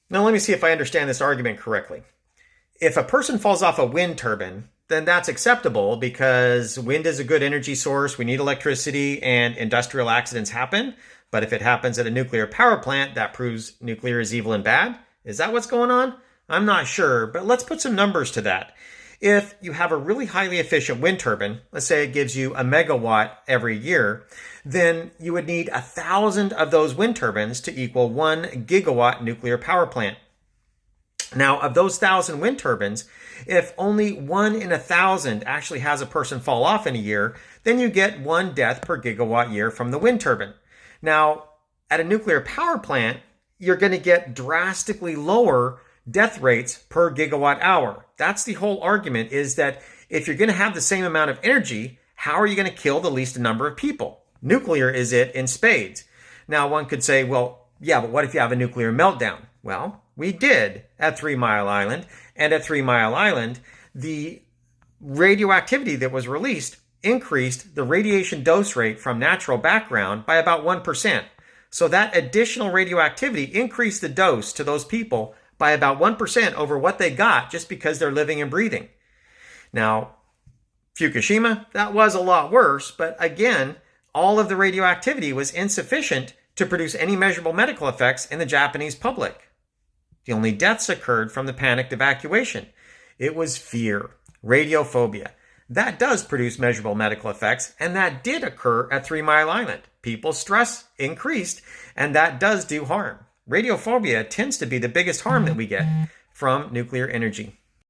Now, let me see if I understand this argument correctly. If a person falls off a wind turbine, then that's acceptable because wind is a good energy source. We need electricity and industrial accidents happen. But if it happens at a nuclear power plant, that proves nuclear is evil and bad. Is that what's going on? I'm not sure, but let's put some numbers to that. If you have a really highly efficient wind turbine, let's say it gives you a megawatt every year, then you would need 1,000 of those wind turbines to equal 1 gigawatt nuclear power plant. Now, of those 1,000 wind turbines, if only 1 in 1,000 actually has a person fall off in a year, then you get 1 death per gigawatt year from the wind turbine. Now, at a nuclear power plant, you're going to get drastically lower death rates per gigawatt hour. That's the whole argument, is that if you're going to have the same amount of energy, how are you going to kill the least number of people? Nuclear is it in spades. Now, one could say, well, yeah, but what if you have a nuclear meltdown? Well, we did at 3 Mile Island. And at 3 Mile Island, the radioactivity that was released increased the radiation dose rate from natural background by about 1%. So that additional radioactivity increased the dose to those people by about 1% over what they got just because they're living and breathing. Now, Fukushima, that was a lot worse, but again, all of the radioactivity was insufficient to produce any measurable medical effects in the Japanese public. The only deaths occurred from the panicked evacuation. It was fear, radiophobia. That does produce measurable medical effects, and that did occur at 3 Mile Island. People's stress increased, and that does do harm. Radiophobia tends to be the biggest harm that we get from nuclear energy.